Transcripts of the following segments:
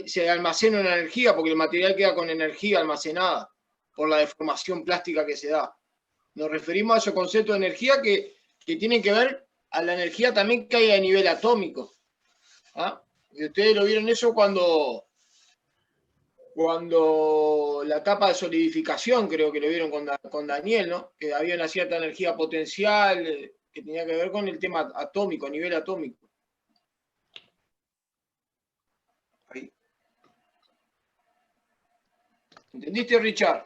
se almacena una energía, porque el material queda con energía almacenada por la deformación plástica que se da. Nos referimos a esos conceptos de energía que tienen que ver a la energía también que hay a nivel atómico. ¿Ah? Y ustedes lo vieron eso cuando la etapa de solidificación, creo que lo vieron con Daniel, ¿no? Que había una cierta energía potencial que tenía que ver con el tema atómico, a nivel atómico. Ahí. ¿Entendiste, Richard?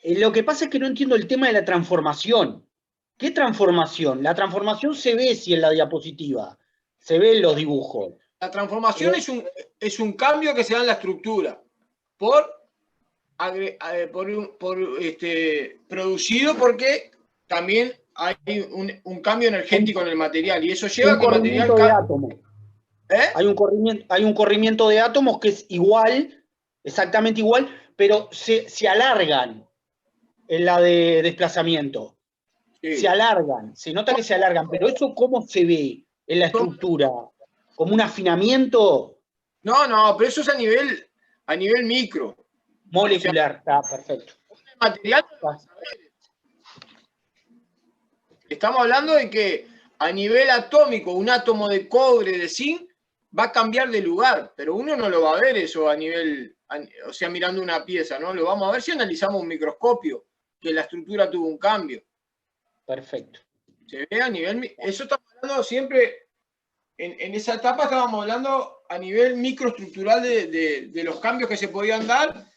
Lo que pasa es que no entiendo el tema de la transformación. ¿Qué transformación? La transformación se ve si en la diapositiva, se ve en los dibujos. La transformación es un cambio que se da en la estructura producido porque también hay un cambio energético en el material y eso lleva a que el material de átomos. Hay un corrimiento de átomos que es igual, exactamente igual, pero se alargan en la de desplazamiento. Sí. Se alargan, se nota que se alargan, pero eso ¿cómo se ve en la estructura? ¿Como un afinamiento? No, pero eso es a nivel micro. Molecular, está perfecto. El material, estamos hablando de que a nivel atómico, un átomo de cobre, de zinc, va a cambiar de lugar, pero uno no lo va a ver eso a nivel, o sea, mirando una pieza, ¿no? Lo vamos a ver si analizamos un microscopio, que la estructura tuvo un cambio. Perfecto. Se ve a nivel, eso estamos hablando siempre, en esa etapa estábamos hablando a nivel microestructural de los cambios que se podían dar,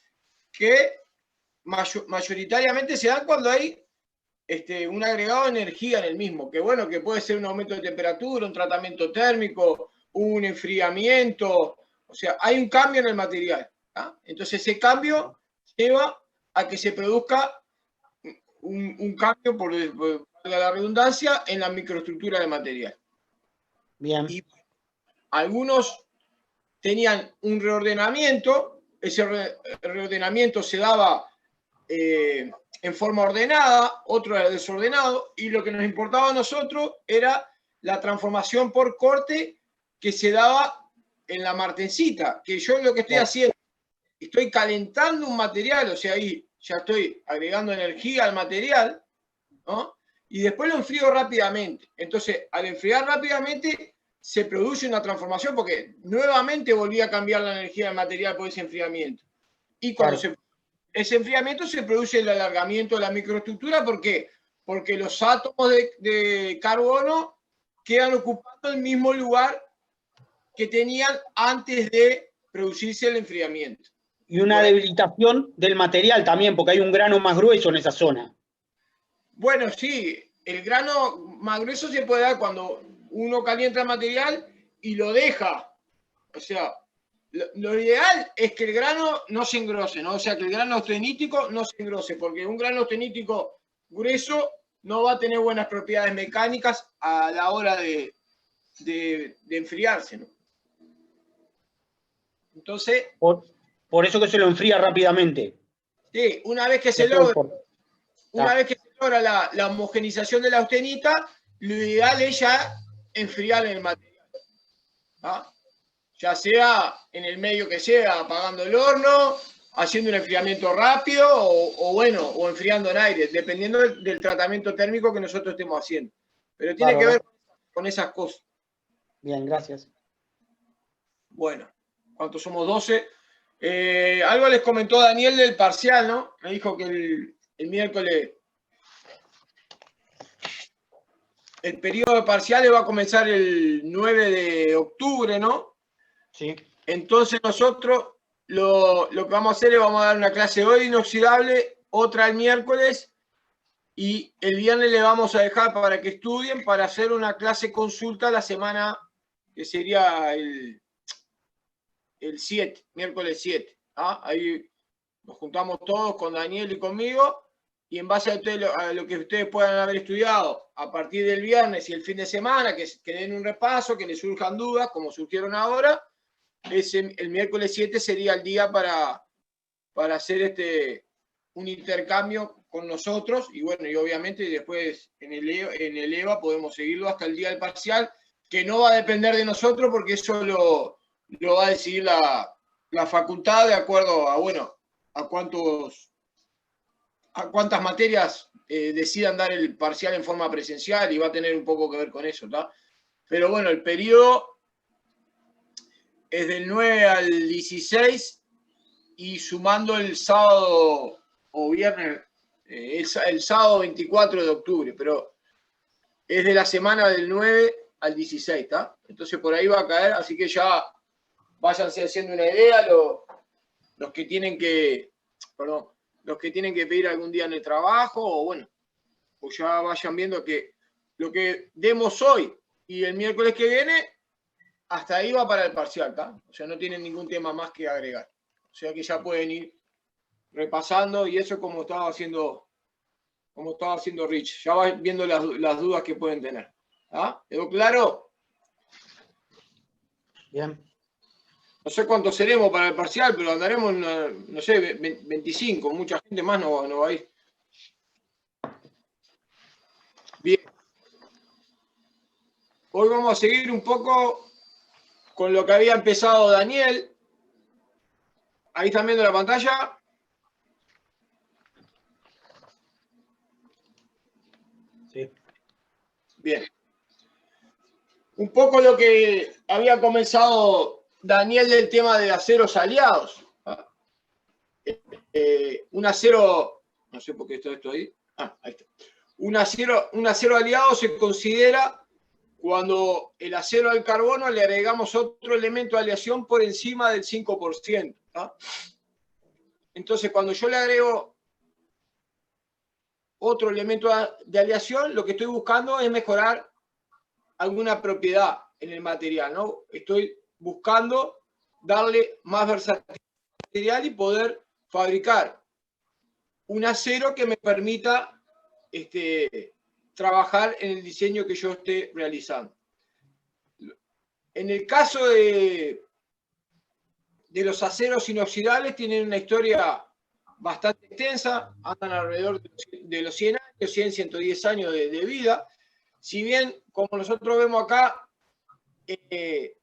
que mayoritariamente se dan cuando hay un agregado de energía en el mismo, que bueno, que puede ser un aumento de temperatura, un tratamiento térmico, un enfriamiento, o sea, hay un cambio en el material. ¿Ah? Entonces ese cambio lleva a que se produzca un cambio, por la redundancia, en la microestructura del material. Bien. Y algunos tenían un reordenamiento, ese reordenamiento se daba en forma ordenada, otro era desordenado, y lo que nos importaba a nosotros era la transformación por corte que se daba en la martencita, que yo lo que estoy haciendo, estoy calentando un material, o sea, ahí ya estoy agregando energía al material, ¿no? Y después lo enfrío rápidamente. Entonces, al enfriar rápidamente, se produce una transformación porque nuevamente volví a cambiar la energía del material por ese enfriamiento. Y cuando ese enfriamiento se produce el alargamiento de la microestructura. ¿Por qué? Porque los átomos de carbono quedan ocupando el mismo lugar que tenían antes de producirse el enfriamiento. Y una debilitación del material también, porque hay un grano más grueso en esa zona. Bueno, sí, el grano más grueso se puede dar cuando uno calienta el material y lo deja. O sea, lo ideal es que el grano no se engrose, ¿no? O sea, que el grano austenítico no se engrose, porque un grano austenítico grueso no va a tener buenas propiedades mecánicas a la hora de enfriarse, ¿no? Entonces... Por eso que se lo enfría rápidamente. Sí, una vez que se logra la homogenización de la austenita, lo ideal es ya enfriar el material. ¿Ah? Ya sea en el medio que sea, apagando el horno, haciendo un enfriamiento rápido o enfriando en aire, dependiendo del tratamiento térmico que nosotros estemos haciendo. Pero tiene que ver con esas cosas. Bien, gracias. Bueno, ¿cuántos somos? 12. Algo les comentó Daniel del parcial, ¿no? Me dijo que el miércoles el periodo de parciales va a comenzar el 9 de octubre, ¿no? Sí. Entonces nosotros lo que vamos a hacer es vamos a dar una clase hoy inoxidable, otra el miércoles, y el viernes le vamos a dejar para que estudien, para hacer una clase consulta la semana que sería el 7, miércoles 7. ¿Ah? Ahí nos juntamos todos con Daniel y conmigo, y en base a lo que ustedes puedan haber estudiado a partir del viernes y el fin de semana, que den un repaso, que les surjan dudas, como surgieron ahora, el miércoles 7 sería el día para hacer un intercambio con nosotros, y bueno, y obviamente después en el EVA podemos seguirlo hasta el día del parcial, que no va a depender de nosotros porque eso lo va a decidir la la facultad de acuerdo a, bueno, a cuántas materias decidan dar el parcial en forma presencial y va a tener un poco que ver con eso, ¿tá? Pero bueno, el periodo es del 9 al 16 y sumando el sábado o viernes, el sábado 24 de octubre, pero es de la semana del 9 al 16, ¿está? Entonces por ahí va a caer, así que ya váyanse haciendo una idea los que tienen que, perdón, los que tienen que pedir algún día en el trabajo, o bueno, o ya vayan viendo que lo que demos hoy y el miércoles que viene, hasta ahí va para el parcial, ¿está? O sea, no tienen ningún tema más que agregar. O sea que ya pueden ir repasando y eso como estaba haciendo Rich. Ya va viendo las dudas que pueden tener. ¿Ah? ¿Quedó claro? Bien. No sé cuántos seremos para el parcial, pero andaremos, no sé, 25. Mucha gente más no va a ir. Bien. Hoy vamos a seguir un poco con lo que había empezado Daniel. Ahí están viendo la pantalla. Sí. Bien. Un poco lo que había comenzado Daniel del tema de aceros aliados. Un acero, no sé por qué está esto ahí. Ahí está. Un acero aliado se considera cuando el acero al carbono le agregamos otro elemento de aleación por encima del 5%. ¿Ah? Entonces, cuando yo le agrego otro elemento de aleación, lo que estoy buscando es mejorar alguna propiedad en el material, ¿no? Estoy buscando darle más versatilidad y poder fabricar un acero que me permita trabajar en el diseño que yo esté realizando. En el caso de los aceros inoxidables, tienen una historia bastante extensa, andan alrededor de los 100 años, 110 años de vida. Si bien, como nosotros vemos acá, en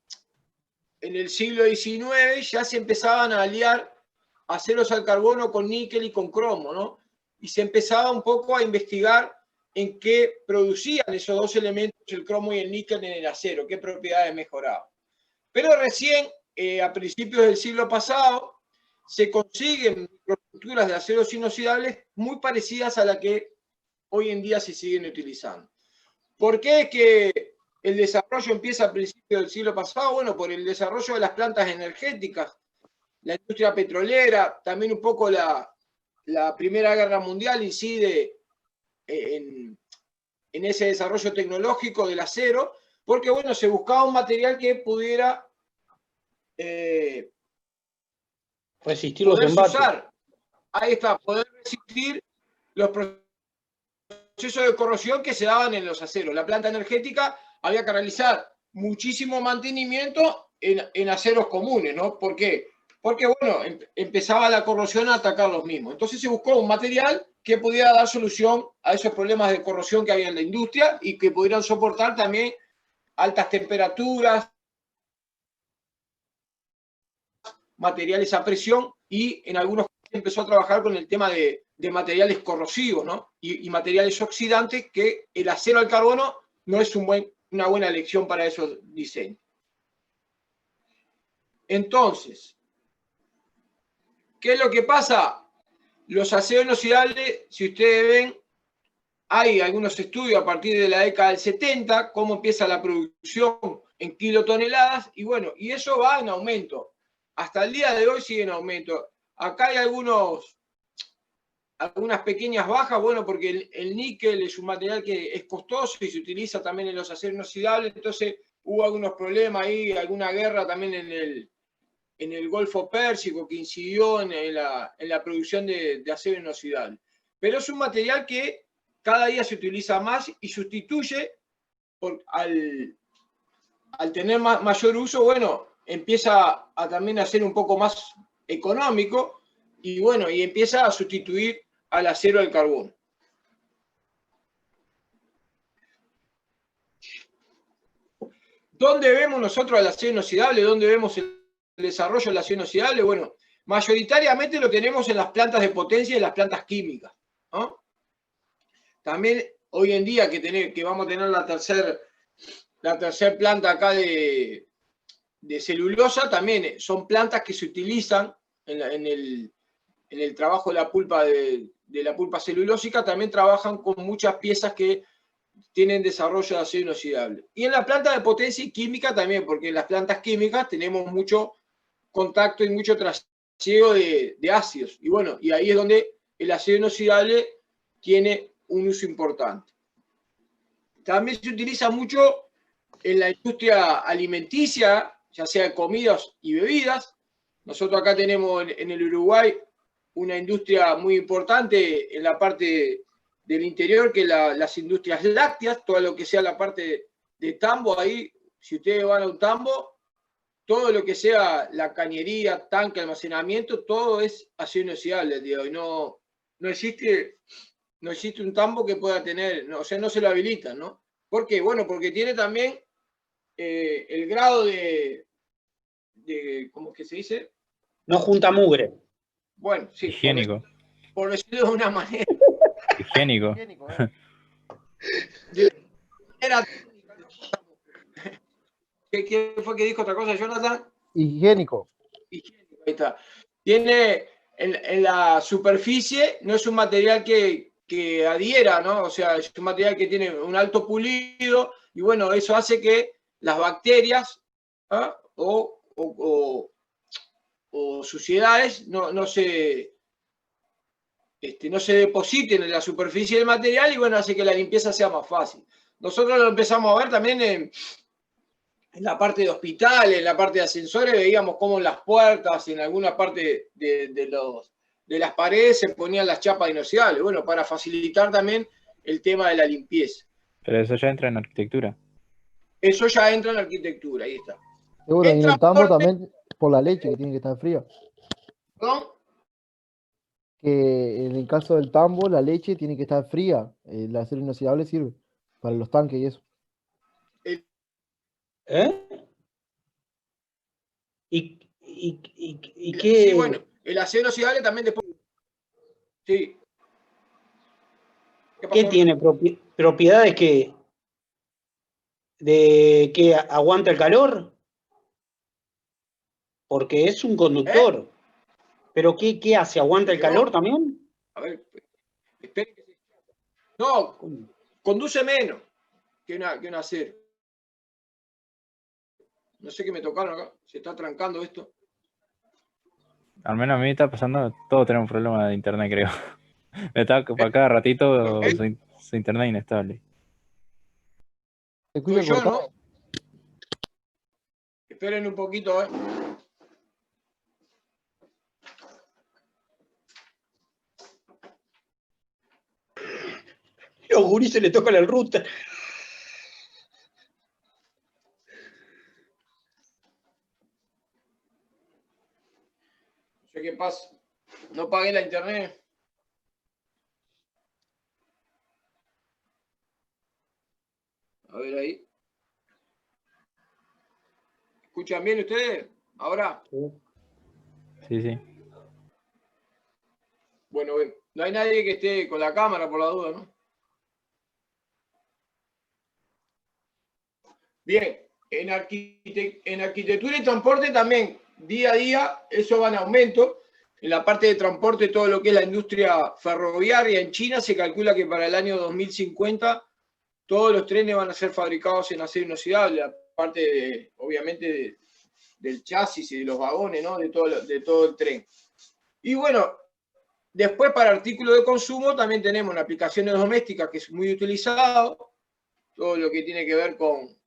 el siglo XIX ya se empezaban a aliar aceros al carbono con níquel y con cromo, ¿no? Y se empezaba un poco a investigar en qué producían esos dos elementos, el cromo y el níquel, en el acero, qué propiedades mejoraban. Pero recién, a principios del siglo pasado, se consiguen microestructuras de aceros inoxidables muy parecidas a las que hoy en día se siguen utilizando. ¿Por qué es que el desarrollo empieza a principios del siglo pasado? Bueno, por el desarrollo de las plantas energéticas, la industria petrolera, también un poco la Primera Guerra Mundial incide en ese desarrollo tecnológico del acero, porque bueno, se buscaba un material que pudiera resistir los embates. Usar. Ahí está, poder resistir los procesos de corrosión que se daban en los aceros. La planta energética había que realizar muchísimo mantenimiento en aceros comunes, ¿no? ¿Por qué? Porque, bueno, empezaba la corrosión a atacar los mismos. Entonces se buscó un material que pudiera dar solución a esos problemas de corrosión que había en la industria y que pudieran soportar también altas temperaturas, materiales a presión, y en algunos casos empezó a trabajar con el tema de materiales corrosivos, ¿no? Y materiales oxidantes, que el acero al carbono no es una buena elección para esos diseños. Entonces, ¿qué es lo que pasa? Los aceros inoxidables, si ustedes ven, hay algunos estudios a partir de la década del 70, cómo empieza la producción en kilotoneladas, y bueno, y eso va en aumento. Hasta el día de hoy sigue en aumento. Acá hay algunas pequeñas bajas, bueno, porque el níquel es un material que es costoso y se utiliza también en los aceros inoxidables, entonces hubo algunos problemas ahí, alguna guerra también en el Golfo Pérsico que incidió en la producción de acero inoxidable. Pero es un material que cada día se utiliza más y sustituye, al tener mayor uso, bueno, empieza a también a ser un poco más económico y bueno, y empieza a sustituir al acero al carbono. ¿Dónde vemos nosotros el acero inoxidable? ¿Dónde vemos el desarrollo del acero inoxidable? Bueno, mayoritariamente lo tenemos en las plantas de potencia y en las plantas químicas, ¿no? También hoy en día que vamos a tener la tercer planta acá de celulosa, también son plantas que se utilizan en el trabajo de la pulpa de la pulpa celulósica, también trabajan con muchas piezas que tienen desarrollo de acero inoxidable. Y en la planta de potencia y química también, porque en las plantas químicas tenemos mucho contacto y mucho trasiego de ácidos. Y bueno, y ahí es donde el acero inoxidable tiene un uso importante. También se utiliza mucho en la industria alimenticia, ya sea de comidas y bebidas. Nosotros acá tenemos en el Uruguay una industria muy importante en la parte del interior, que las industrias lácteas, todo lo que sea la parte de tambo, ahí, si ustedes van a un tambo, todo lo que sea la cañería, tanque, almacenamiento, todo es acero inoxidable, digo, y no existe un tambo que pueda tener, no, o sea, no se lo habilitan, ¿no? ¿Por qué? Bueno, porque tiene también el grado de, ¿cómo es que se dice? No junta mugre. Bueno, sí, Higiénico. por decirlo de una manera. Higiénico. ¿Quién fue que dijo otra cosa, Jonathan? Higiénico. Higiénico, ahí está. Tiene en la superficie, no es un material que adhiera, ¿no? O sea, es un material que tiene un alto pulido y bueno, eso hace que las bacterias, ¿ah? o suciedades no se depositen en la superficie del material y bueno, hace que la limpieza sea más fácil. Nosotros lo empezamos a ver también en la parte de hospitales, en la parte de ascensores, veíamos cómo en las puertas, en alguna parte de las paredes se ponían las chapas inoxidables, bueno, para facilitar también el tema de la limpieza. Pero eso ya entra en arquitectura. Eso ya entra en la arquitectura, ahí está. Seguro, y en el tambo también por la leche que tiene que estar fría. ¿Perdón? Que en el caso del tambo, la leche tiene que estar fría. El acero inoxidable sirve para los tanques y eso. ¿Y qué? Sí, bueno, el acero inoxidable también después. Sí. ¿Qué tiene propiedades que aguanta el calor? Porque es un conductor. ¿Pero qué hace? ¿Aguanta el calor también? A ver, esperen que se... No, conduce menos que un acero. No sé qué me tocaron acá. Se está trancando esto. Al menos a mí me está pasando, todos tenemos un problema de internet, creo. Me está para cada ratito su internet inestable. ¿Se escucha Soy yo, cortado? ¿no? Esperen un poquito, Los gurises le tocan el router. No sé qué pasa. No pagué la internet. A ver ahí. ¿Escuchan bien ustedes? ¿Ahora? Sí, sí. Bueno, no hay nadie que esté con la cámara por la duda, ¿no? Bien, en arquitectura y transporte también, día a día, eso va en aumento. En la parte de transporte, todo lo que es la industria ferroviaria en China, se calcula que para el año 2050 todos los trenes van a ser fabricados en acero inoxidable, aparte, obviamente, del chasis y de los vagones, ¿no? De todo el tren. Y bueno, después para artículos de consumo también tenemos en aplicaciones domésticas, que es muy utilizado, todo lo que tiene que ver con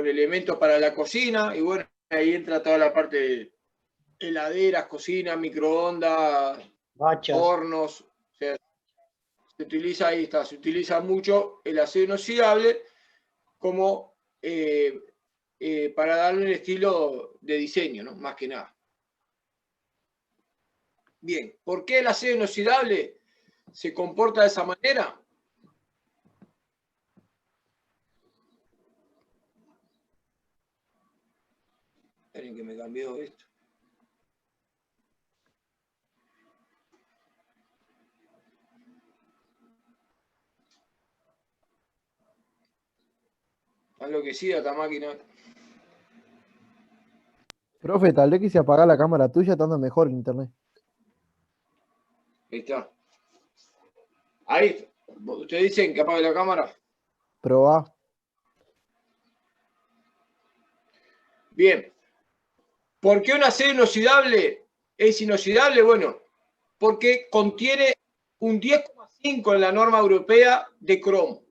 elementos para la cocina, y bueno, ahí entra toda la parte de heladeras, cocinas, microondas, hornos, o sea, se utiliza mucho el acero inoxidable como para darle un estilo de diseño, ¿no? Más que nada. Bien, ¿por qué el acero inoxidable se comporta de esa manera? Esperen que me cambió esto. Está enloquecida esta máquina. Profe, tal vez que si apaga la cámara tuya te anda mejor en internet. Ahí está. Ahí. ¿Ustedes dicen que apague la cámara? Probá. Bien. ¿Por qué un acero inoxidable es inoxidable? Bueno, porque contiene un 10,5 en la norma europea de cromo,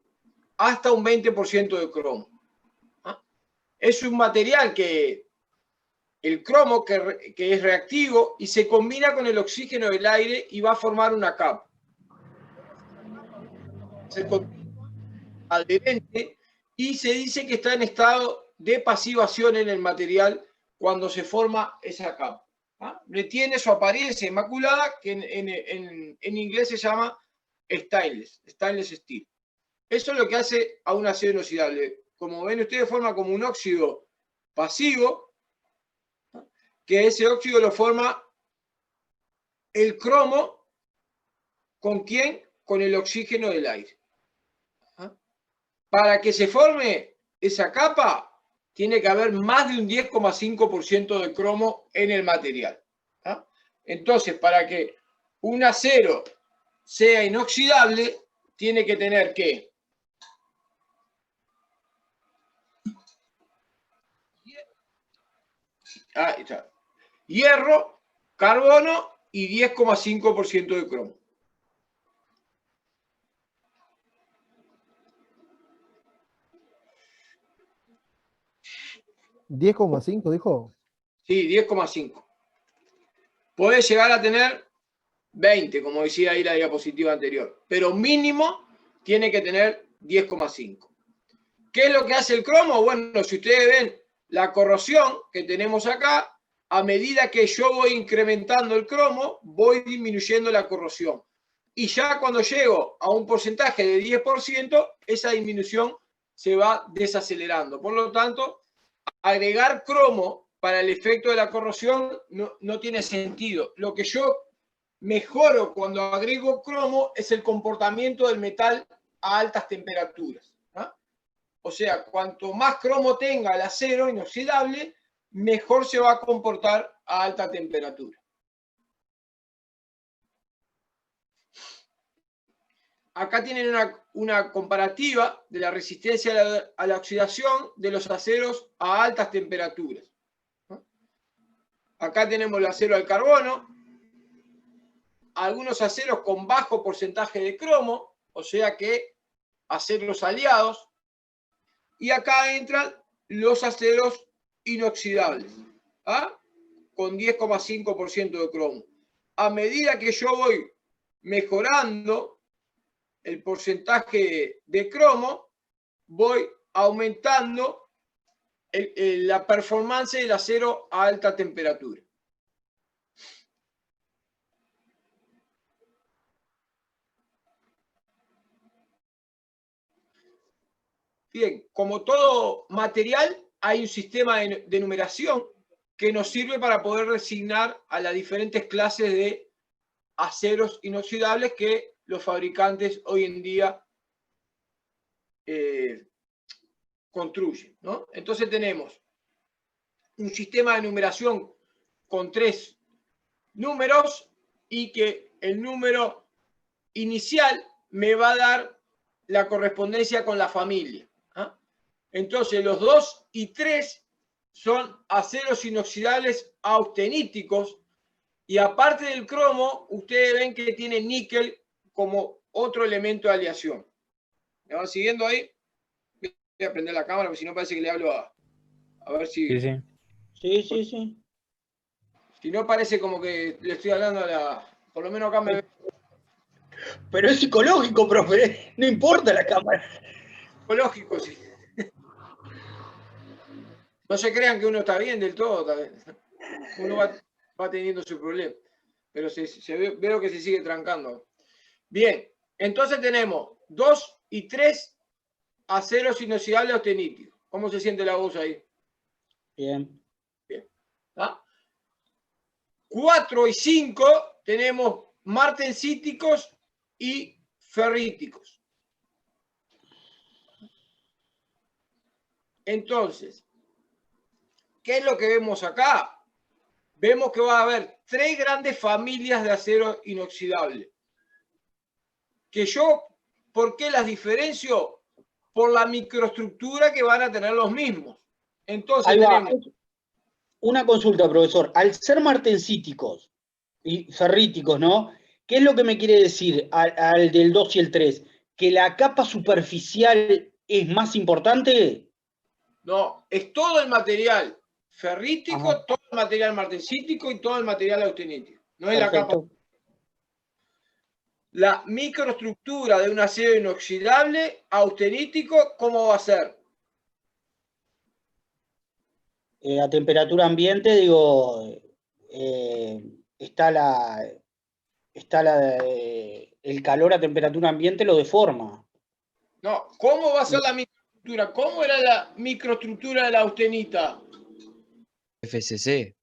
hasta un 20% de cromo. ¿Ah? Es un material que el cromo que es reactivo y se combina con el oxígeno del aire y va a formar una capa. Se continúa adherente y se dice que está en estado de pasivación en el material cuando se forma esa capa. ¿Ah? Retiene su apariencia inmaculada, que en inglés se llama stainless steel. Eso es lo que hace a un acero inoxidable. Como ven ustedes, forma como un óxido pasivo, que ese óxido lo forma el cromo, ¿con quién? Con el oxígeno del aire. ¿Ah? Para que se forme esa capa, tiene que haber más de un 10,5% de cromo en el material. ¿Ah? Entonces, para que un acero sea inoxidable, tiene que tener ¿qué? Ahí está. Hierro, carbono y 10,5% de cromo. ¿10,5 dijo? Sí, 10,5. Puede llegar a tener 20, como decía ahí la diapositiva anterior, pero mínimo tiene que tener 10,5. ¿Qué es lo que hace el cromo? Bueno, si ustedes ven la corrosión que tenemos acá, a medida que yo voy incrementando el cromo, voy disminuyendo la corrosión. Y ya cuando llego a un porcentaje de 10%, esa disminución se va desacelerando. Por lo tanto, agregar cromo para el efecto de la corrosión no tiene sentido. Lo que yo mejoro cuando agrego cromo es el comportamiento del metal a altas temperaturas. ¿Ah? O sea, cuanto más cromo tenga el acero inoxidable, mejor se va a comportar a alta temperatura. Acá tienen una comparativa de la resistencia a la oxidación de los aceros a altas temperaturas. Acá tenemos el acero al carbono, algunos aceros con bajo porcentaje de cromo, o sea que aceros aliados, y acá entran los aceros inoxidables, ¿ah? Con 10,5% de cromo. A medida que yo voy mejorando el porcentaje de cromo, voy aumentando la performance del acero a alta temperatura. Bien, como todo material, hay un sistema de numeración que nos sirve para poder designar a las diferentes clases de aceros inoxidables que los fabricantes hoy en día construyen, ¿no? Entonces tenemos un sistema de numeración con 3 números y que el número inicial me va a dar la correspondencia con la familia. ¿Ah? Entonces los 2 y 3 son aceros inoxidables austeníticos y aparte del cromo, ustedes ven que tiene níquel como otro elemento de aleación. ¿Me van siguiendo ahí? Voy a prender la cámara porque si no parece que le hablo a ver si... Sí, sí. Sí, sí, sí. Si no parece como que le estoy hablando a la... Por lo menos acá me... Pero es psicológico, profe. No importa la cámara. Psicológico, sí. No se crean que uno está bien del todo. Uno va teniendo su problema. Pero veo que se sigue trancando. Bien, entonces tenemos 2 y 3 aceros inoxidables austeníticos. ¿Cómo se siente la voz ahí? Bien. Bien. 4 y 5 tenemos martensíticos y ferríticos. Entonces, ¿qué es lo que vemos acá? Vemos que va a haber 3 grandes familias de acero inoxidable. Que yo, ¿por qué las diferencio? Por la microestructura que van a tener los mismos. Entonces Ahí va. tenemos... Una consulta, profesor. Al ser martensíticos y ferríticos, ¿no? ¿Qué es lo que me quiere decir al del 2 y el 3? ¿Que la capa superficial es más importante? No, es todo el material ferrítico, Ajá. todo el material martensítico y todo el material austenítico. No es la capa. Perfecto. La microestructura de un acero inoxidable austenítico, ¿cómo va a ser? A temperatura ambiente, digo, el calor a temperatura ambiente lo deforma. No, ¿cómo va a ser la microestructura? ¿Cómo era la microestructura de la austenita? FCC.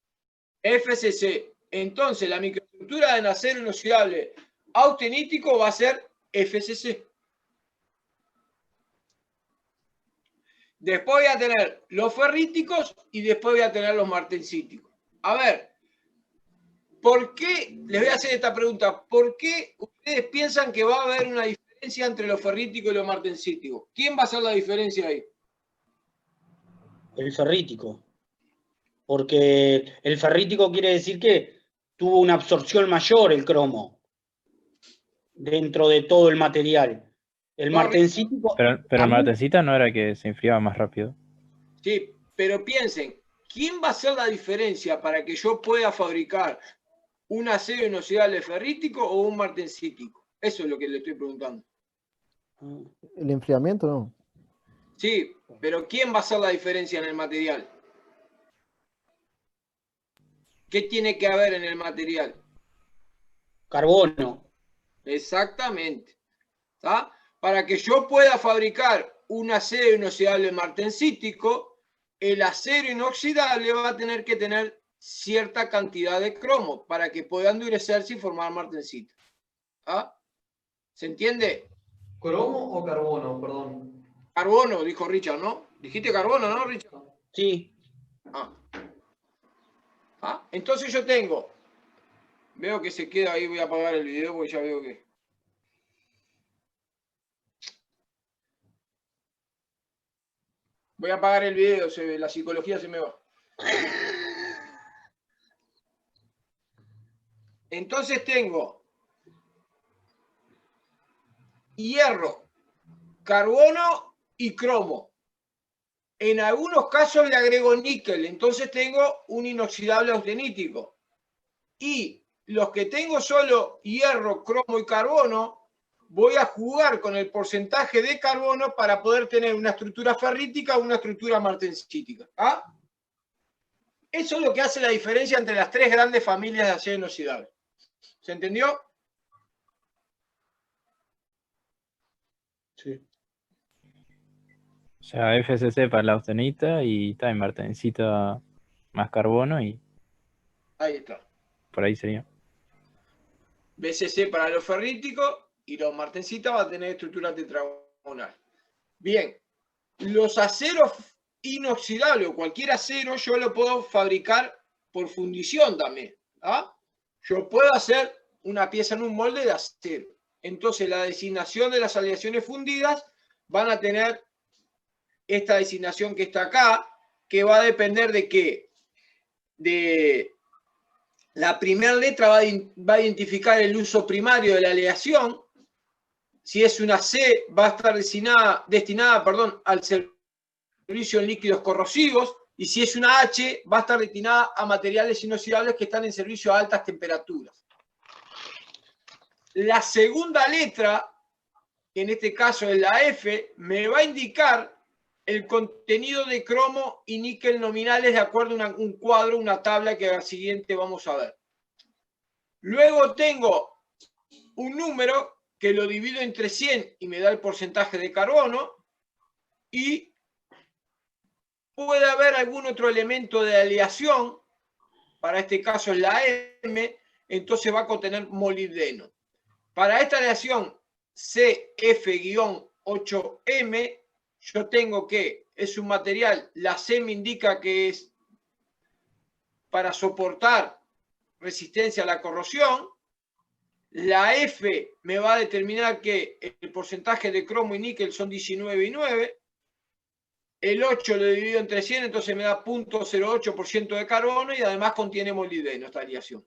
FCC. Entonces, la microestructura del acero inoxidable austenítico va a ser FCC. Después voy a tener los ferríticos y después voy a tener los martensíticos. A ver, ¿por qué? Les voy a hacer esta pregunta. ¿Por qué ustedes piensan que va a haber una diferencia entre los ferríticos y los martensíticos? ¿Quién va a hacer la diferencia ahí? El ferrítico. Porque el ferrítico quiere decir que tuvo una absorción mayor el cromo dentro de todo el material. El martensítico... Pero el martensita no era que se enfriaba más rápido. Sí, pero piensen, ¿quién va a hacer la diferencia para que yo pueda fabricar un acero inoxidable ferrítico o un martensítico? Eso es lo que le estoy preguntando. El enfriamiento, ¿no? Sí, pero ¿quién va a hacer la diferencia en el material? ¿Qué tiene que haber en el material? Carbono. Exactamente. ¿Tá? Para que yo pueda fabricar un acero inoxidable martensítico, el acero inoxidable va a tener que tener cierta cantidad de cromo para que pueda endurecerse y formar martensita. ¿Ah? ¿Se entiende? ¿Cromo o carbono? Perdón. Carbono, dijo Richard, ¿no? Dijiste carbono, ¿no, Richard? Sí. Entonces yo tengo... Veo que se queda ahí, voy a apagar el video porque ya veo que... Voy a apagar el video, la psicología se me va. Entonces tengo hierro, carbono y cromo. En algunos casos le agrego níquel, entonces tengo un inoxidable austenítico. Y los que tengo solo hierro, cromo y carbono, voy a jugar con el porcentaje de carbono para poder tener una estructura ferrítica o una estructura martensítica. ¿Ah? Eso es lo que hace la diferencia entre las 3 grandes familias de acero inoxidable. ¿Se entendió? Sí. O sea, FCC para la austenita y también martensita más carbono y Ahí está. por ahí sería. BCC para los ferríticos y los martensitas va a tener estructura tetragonal. Bien, los aceros inoxidables o cualquier acero yo lo puedo fabricar por fundición también. ¿Ah? Yo puedo hacer una pieza en un molde de acero. Entonces la designación de las aleaciones fundidas van a tener esta designación que está acá, que va a depender de qué. De la primera letra va a identificar el uso primario de la aleación. Si es una C, va a estar destinada al servicio en líquidos corrosivos. Y si es una H, va a estar destinada a materiales inoxidables que están en servicio a altas temperaturas. La segunda letra, que en este caso es la F, me va a indicar el contenido de cromo y níquel nominales de acuerdo a un cuadro, una tabla que al siguiente vamos a ver. Luego tengo un número que lo divido entre 100 y me da el porcentaje de carbono, y puede haber algún otro elemento de aleación para este caso es la M, entonces va a contener molibdeno. Para esta aleación CF-8M, yo tengo que es un material, la C me indica que es para soportar resistencia a la corrosión, la F me va a determinar que el porcentaje de cromo y níquel son 19 y 9, el 8 lo divido entre 100, entonces me da 0.08% de carbono y además contiene molibdeno esta aleación.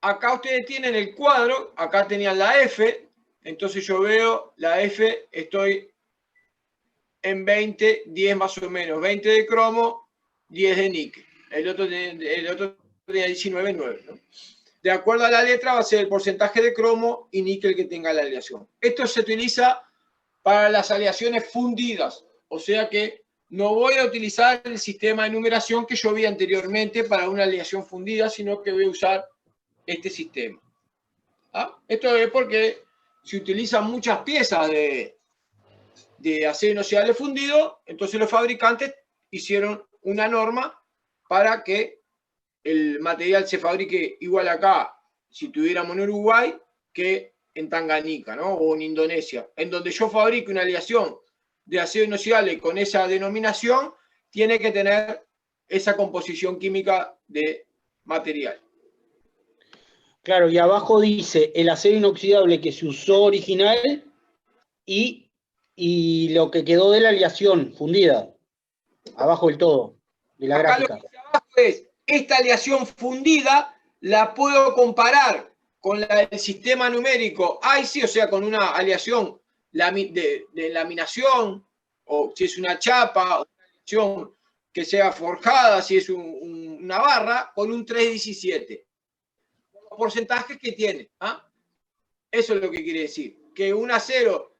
Acá ustedes tienen el cuadro, acá tenían la F, entonces yo veo la F, estoy en 20, 10 más o menos, 20 de cromo, 10 de níquel. El otro tenía 19, 9, ¿no? De acuerdo a la letra va a ser el porcentaje de cromo y níquel que tenga la aleación. Esto se utiliza para las aleaciones fundidas, o sea que no voy a utilizar el sistema de numeración que yo vi anteriormente para una aleación fundida, sino que voy a usar este sistema. ¿Ah? Esto es porque se utilizan muchas piezas de acero inoxidable fundido, entonces los fabricantes hicieron una norma para que el material se fabrique igual acá, si tuviéramos en Uruguay, que en Tanganica, ¿no? O en Indonesia. En donde yo fabrique una aleación de acero inoxidable con esa denominación, tiene que tener esa composición química de material. Claro, y abajo dice el acero inoxidable que se usó original y lo que quedó de la aleación fundida. Abajo del todo, de la Acá gráfica. lo que dice abajo es, esta aleación fundida la puedo comparar con la del sistema numérico IC, o sea, con una aleación de laminación, o si es una chapa, o una aleación que sea forjada, si es una barra, con un 317. Los porcentajes que tiene. ¿Ah? Eso es lo que quiere decir. Que un acero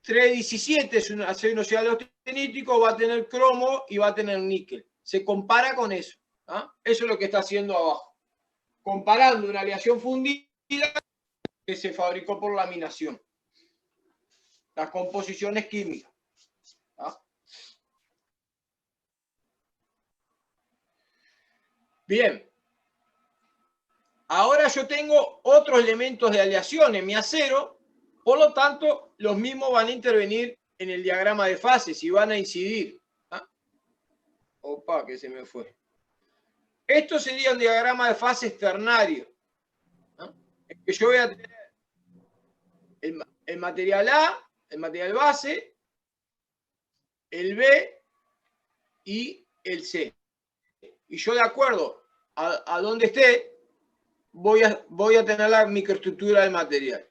317 es un acero inoxidable austenítico, va a tener cromo y va a tener níquel. Se compara con eso. ¿Ah? Eso es lo que está haciendo abajo. Comparando una aleación fundida que se fabricó por laminación. Las composiciones químicas. ¿Ah? Bien. Ahora yo tengo otros elementos de aleación en mi acero, por lo tanto, los mismos van a intervenir en el diagrama de fases y van a incidir. ¿Ah? Opa, que se me fue. Esto sería un diagrama de fases ternario. ¿Ah? En que yo voy a tener el material A, el material base, el B y el C. Y yo, de acuerdo a dónde esté, voy a tener la microestructura del material.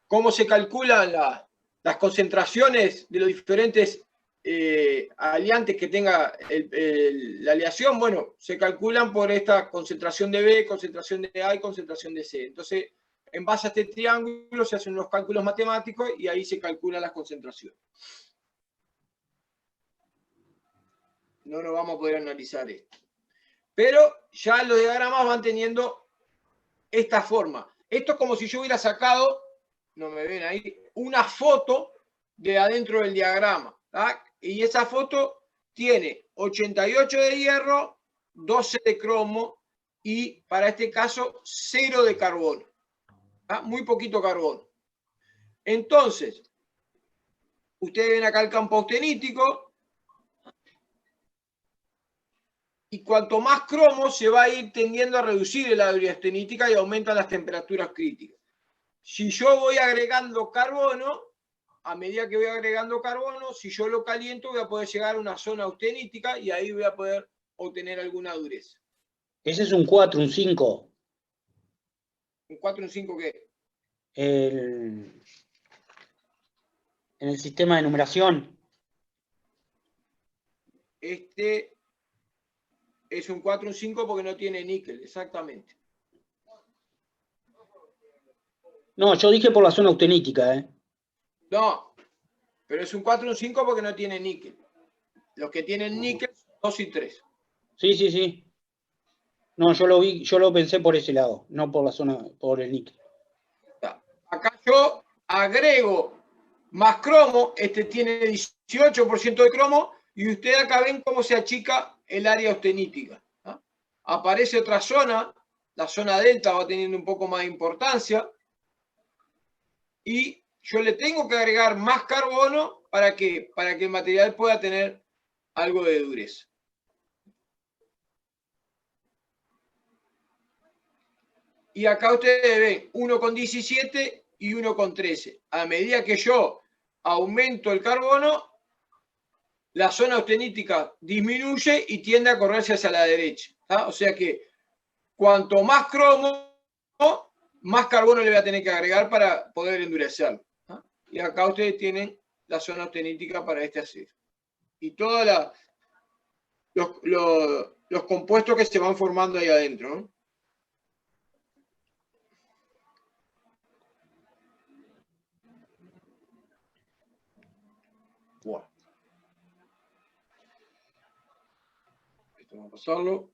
¿Cómo se calculan las concentraciones de los diferentes aliantes que tenga la aleación? Bueno, se calculan por esta concentración de B, concentración de A y concentración de C. Entonces, en base a este triángulo se hacen unos cálculos matemáticos y ahí se calculan las concentraciones. No nos vamos a poder analizar esto. Pero ya los diagramas van teniendo esta forma. Esto es como si yo hubiera sacado, no me ven ahí, una foto de adentro del diagrama. ¿Tá? Y esa foto tiene 88 de hierro, 12 de cromo y para este caso 0 de carbono. ¿Tá? Muy poquito carbono. Entonces, ustedes ven acá el campo austenítico. Y cuanto más cromo se va a ir tendiendo a reducir el área austenítica y aumentan las temperaturas críticas. Si yo voy agregando carbono, a medida que voy agregando carbono, si yo lo caliento voy a poder llegar a una zona austenítica y ahí voy a poder obtener alguna dureza. Ese es un 4, un 5. ¿Un 4, un 5 qué? En el sistema de numeración. Este es un 4, un 5 porque no tiene níquel, exactamente. No, yo dije por la zona austenítica, ¿eh? No, pero es un 4, un 5 porque no tiene níquel. Los que tienen níquel son 2 y 3. Sí, sí, sí. No, yo lo pensé por ese lado, no por la zona, por el níquel. Acá yo agrego más cromo, este tiene 18% de cromo, y ustedes acá ven cómo se achica el área austenítica. Aparece otra zona, la zona delta va teniendo un poco más de importancia, y yo le tengo que agregar más carbono para que el material pueda tener algo de dureza. Y acá ustedes ven 1,17 y 1,13. A medida que yo aumento el carbono, la zona austenítica disminuye y tiende a correrse hacia la derecha. O sea que cuanto más cromo, más carbono le voy a tener que agregar para poder endurecerlo. Y acá ustedes tienen la zona austenítica para este acero. Y todos los compuestos que se van formando ahí adentro, ¿no? Bueno. Esto vamos a pasarlo.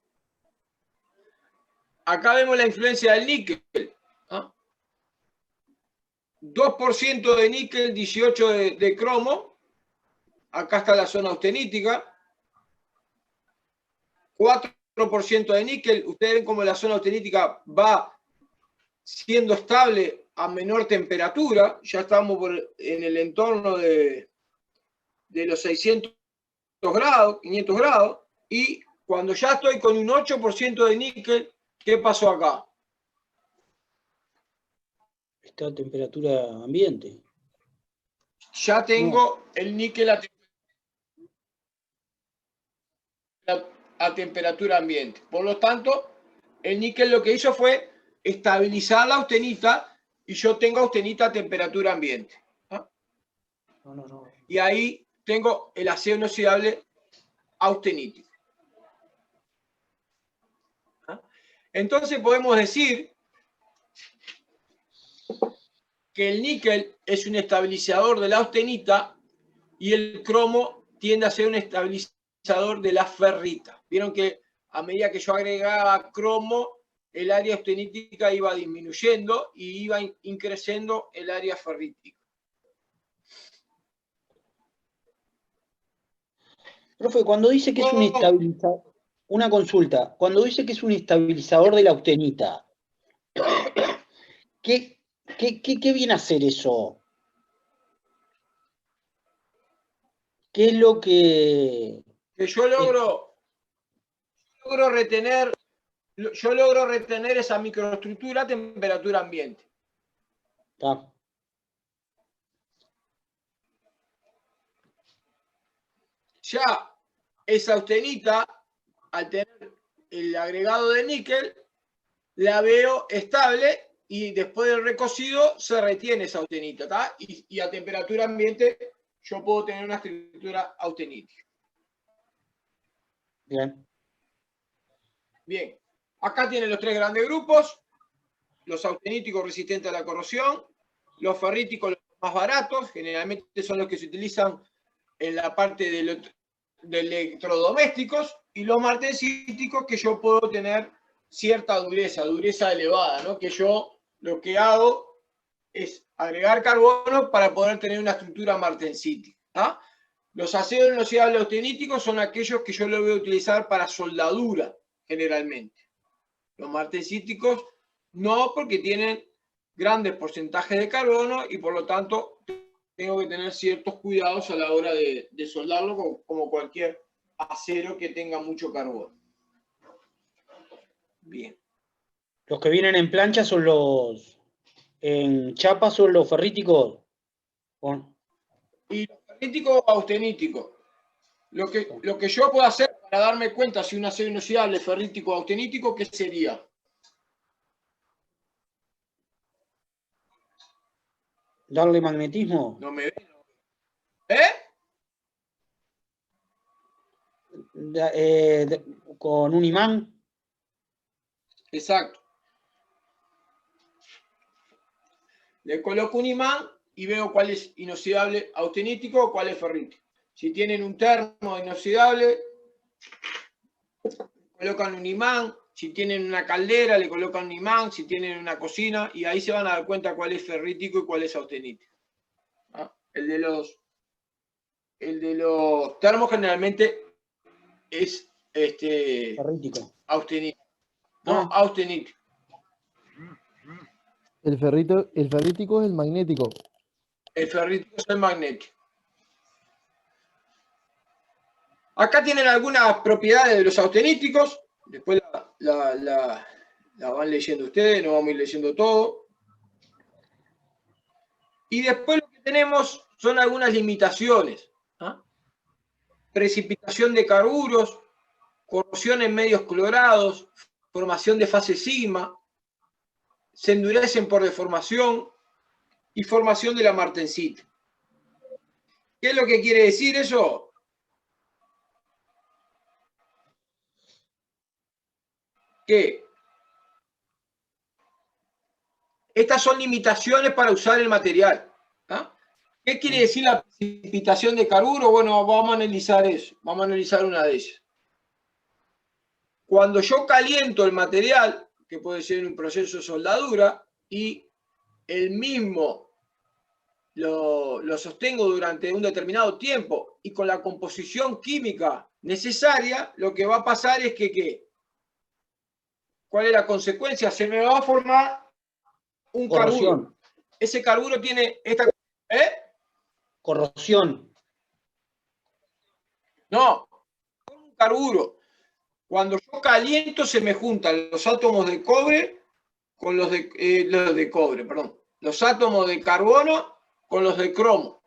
Acá vemos la influencia del níquel. 2% de níquel, 18% de cromo. Acá está la zona austenítica. 4% de níquel. Ustedes ven cómo la zona austenítica va siendo estable a menor temperatura. Ya estamos en el entorno de los 600 grados, 500 grados. Y cuando ya estoy con un 8% de níquel, ¿qué pasó acá? Está a temperatura ambiente. Ya tengo el níquel a temperatura ambiente. Por lo tanto, el níquel lo que hizo fue estabilizar la austenita y yo tengo austenita a temperatura ambiente. Y ahí tengo el acero inoxidable austenítico. Entonces podemos decir que el níquel es un estabilizador de la austenita y el cromo tiende a ser un estabilizador de la ferrita. Vieron que a medida que yo agregaba cromo, el área austenítica iba disminuyendo y iba increciendo el área ferrítica. Profe, cuando dice que es un estabilizador, una consulta, cuando dice que es un estabilizador de la austenita, ¿qué viene a hacer eso? ¿Qué es lo que yo logro retener esa microestructura a temperatura ambiente. Ya esa austenita, al tener el agregado de níquel, la veo estable y después del recocido se retiene esa austenita, ¿tá? Y a temperatura ambiente yo puedo tener una estructura austenítica. Bien. Bien. Acá tienen los tres grandes grupos: los austeníticos resistentes a la corrosión, los ferríticos los más baratos, generalmente son los que se utilizan en la parte de electrodomésticos, y los martensíticos, que yo puedo tener cierta dureza elevada, ¿no? Que yo lo que hago es agregar carbono para poder tener una estructura martensítica. Los aceros inoxidables austeníticos son aquellos que yo lo voy a utilizar para soldadura, generalmente. Los martensíticos no, porque tienen grandes porcentajes de carbono y por lo tanto tengo que tener ciertos cuidados a la hora de soldarlo, como cualquier acero que tenga mucho carbono. Bien. Los que vienen en plancha son en chapa son los ferríticos. Y los ferríticos austeníticos. Lo que yo puedo hacer para darme cuenta si un acero inoxidable es ferrítico o austenítico, ¿qué sería? Darle magnetismo. No me ven. Con un imán. Exacto. Le coloco un imán y veo cuál es inoxidable austenítico o cuál es ferrítico. Si tienen un termo inoxidable, colocan un imán. Si tienen una caldera, le colocan un imán. Si tienen una cocina, y ahí se van a dar cuenta cuál es ferrítico y cuál es austenítico. El de los termos generalmente es Ferrítico. austenito. No, austenito. El ferrítico es el magnético. El ferrítico es el magnético. Acá tienen algunas propiedades de los austeníticos. Después la van leyendo ustedes, no vamos a ir leyendo todo. Y después lo que tenemos son algunas limitaciones. ¿Ah? Precipitación de carburos, corrosión en medios clorados, formación de fase sigma, se endurecen por deformación y formación de la martensita. ¿Qué es lo que quiere decir eso? Que estas son limitaciones para usar el material. ¿Ah? ¿Qué quiere decir la precipitación de carburo? Bueno, vamos a analizar eso. Vamos a analizar una de ellas. Cuando yo caliento el material, que puede ser un proceso de soldadura, y el mismo lo sostengo durante un determinado tiempo y con la composición química necesaria, lo que va a pasar es que, ¿qué? ¿Cuál es la consecuencia? Se me va a formar un carburo. Ese carburo tiene esta... Corrosión. No, un carburo. Cuando yo caliento se me juntan los átomos de cobre con los de cobre, perdón. Los átomos de carbono con los de cromo.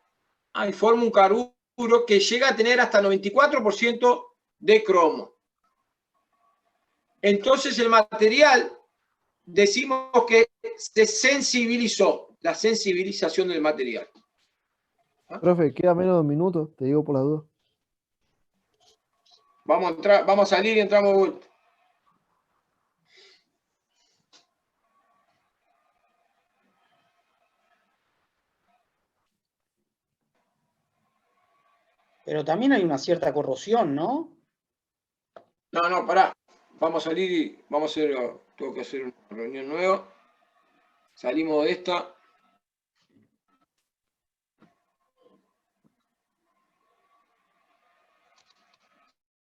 Y forma un carburo que llega a tener hasta 94% de cromo. Entonces el material, decimos que se sensibilizó, la sensibilización del material. Profe, queda menos de un minuto, te digo por la duda. Vamos a entrar, vamos a salir y entramos de vuelta. Pero también hay una cierta corrosión, ¿no? No, pará. Vamos a salir y vamos a hacer, tengo que hacer una reunión nueva. Salimos de esta.